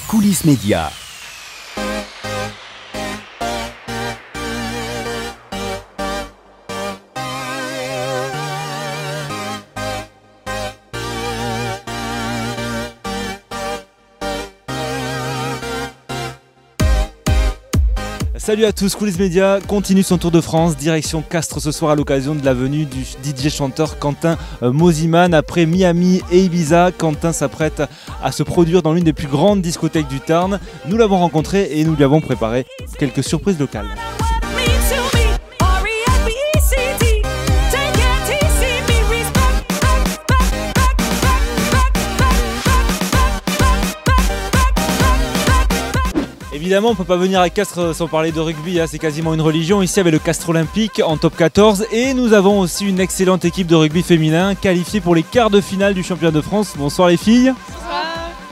Coulisses Média. Salut à tous, Coulisses Média continue son tour de France, direction Castres ce soir à l'occasion de la venue du DJ chanteur Quentin Mosiman. Après Miami et Ibiza, Quentin s'apprête à se produire dans l'une des plus grandes discothèques du Tarn. Nous l'avons rencontré et nous lui avons préparé quelques surprises locales. Évidemment, on ne peut pas venir à Castres sans parler de rugby, hein, c'est quasiment une religion ici avec le Castres Olympique en top 14. Et nous avons aussi une excellente équipe de rugby féminin qualifiée pour les quarts de finale du championnat de France. Bonsoir les filles. Bonsoir.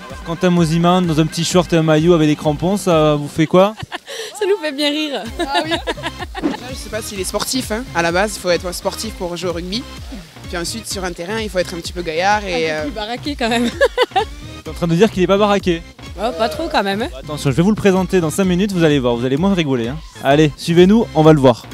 Alors, Quentin Mosiman dans un petit short et un maillot avec des crampons, ça vous fait quoi? Ça nous fait bien rire. Ah oui. Je ne sais pas s'il est sportif, hein. À la base il faut être sportif pour jouer au rugby. Puis ensuite sur un terrain il faut être un petit peu gaillard et... Un peu plus baraqué quand même. Tu es en train de dire qu'il n'est pas baraqué? Oh, pas trop quand même. Hein. Attention, je vais vous le présenter dans 5 minutes, vous allez voir, vous allez moins rigoler. Hein. Allez, suivez-nous, on va le voir.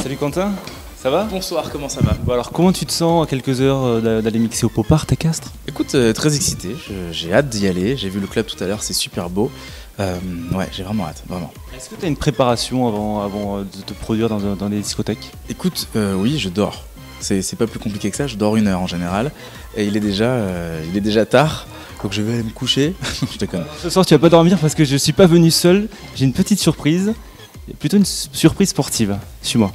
Salut Quentin, ça va? Bonsoir, comment ça va? Bon alors comment tu te sens à quelques heures d'aller mixer au Pop Art à Castres? Écoute, très excité, j'ai hâte d'y aller, j'ai vu le club tout à l'heure, c'est super beau. Ouais, j'ai vraiment hâte, vraiment. Est-ce que tu as une préparation avant de te produire dans des discothèques? Écoute, oui, je dors. C'est pas plus compliqué que ça, je dors 1 heure en général. Et il est déjà tard, donc je vais aller me coucher. Je déconne. Ce soir tu vas pas dormir parce que je suis pas venu seul, j'ai une petite surprise, plutôt une surprise sportive. Suis-moi.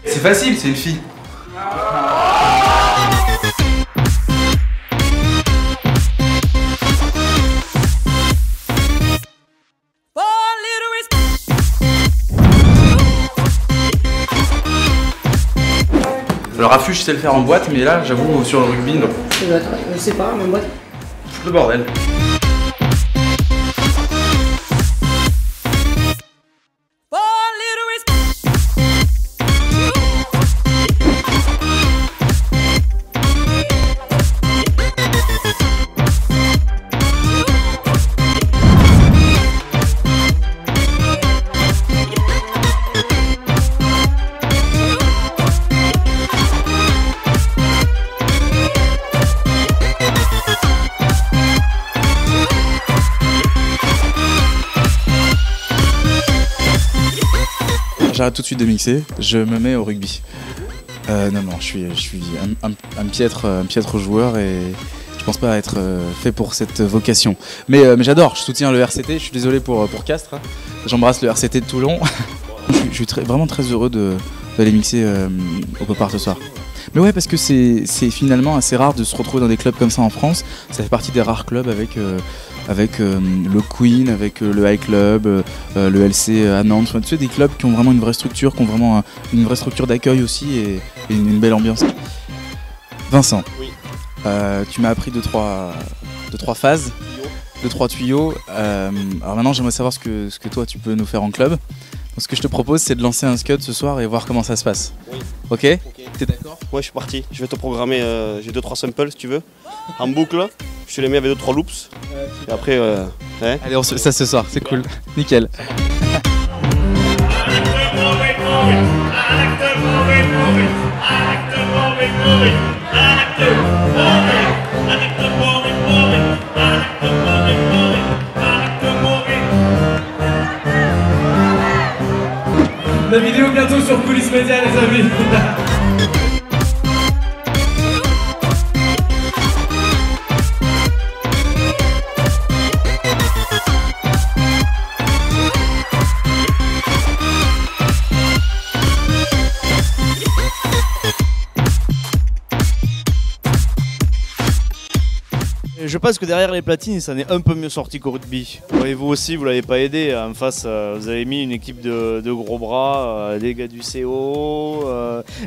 C'est facile, c'est une fille. Le raffut, je sais le faire en boîte, mais là, j'avoue, sur le rugby, non. Je sais pas, même boîte. Le bordel. J'arrête tout de suite de mixer, je me mets au rugby. Non, je suis un piètre joueur et je pense pas être fait pour cette vocation. Mais j'adore, je soutiens le RCT, je suis désolé pour Castres. J'embrasse le RCT de Toulon. Je suis vraiment très heureux d'aller mixer au Pop Art ce soir. Mais ouais, parce que c'est finalement assez rare de se retrouver dans des clubs comme ça en France. Ça fait partie des rares clubs avec le Queen, avec le High Club, le LC à Nantes. Enfin, tu sais, des clubs qui ont vraiment une vraie structure, qui ont vraiment une vraie structure d'accueil aussi et une belle ambiance. Vincent, oui. Tu m'as appris deux, trois phases, 2-3 tuyaux. Alors maintenant, j'aimerais savoir ce que toi tu peux nous faire en club. Donc, ce que je te propose, c'est de lancer un scud ce soir et voir comment ça se passe. Oui. Ok. T'es d'accord? Ouais, je suis parti. Je vais te programmer, j'ai 2-3 samples si tu veux, en boucle. Je te les mets avec 2-3 loops. Et après, hein. Allez, ça ce soir, c'est cool. Nickel. La vidéo bientôt sur Coulisses Média, les amis. Je pense que derrière les platines, ça n'est un peu mieux sorti qu'au rugby. Et vous aussi, vous l'avez pas aidé. En face, vous avez mis une équipe de gros bras, des gars du CO,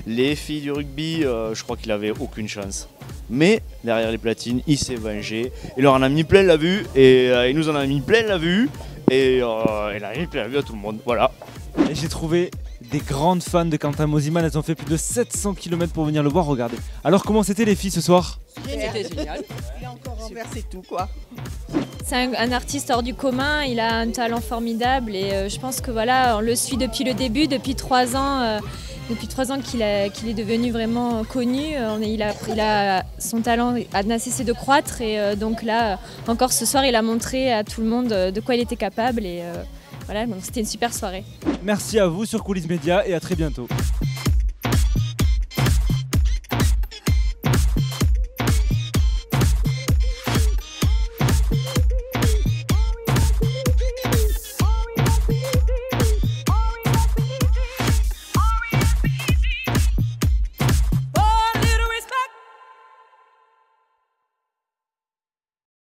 les filles du rugby. Je crois qu'il avait aucune chance. Mais derrière les platines, il s'est vengé. Il leur en a mis plein la vue et il nous en a mis plein la vue. Et il a mis plein la vue à tout le monde. Voilà. Et j'ai trouvé des grandes fans de Quentin Mosiman. Elles ont fait plus de 700 km pour venir le voir. Regardez. Alors, comment c'était les filles ce soir? C'était génial. Il a encore renversé tout, quoi. C'est un artiste hors du commun, il a un talent formidable et je pense que voilà, on le suit depuis le début, depuis 3 ans. Depuis 3 ans qu'il est devenu vraiment connu, son talent n'a cessé de croître et donc là, encore ce soir, il a montré à tout le monde de quoi il était capable et voilà, donc c'était une super soirée. Merci à vous sur Coulisses Média et à très bientôt.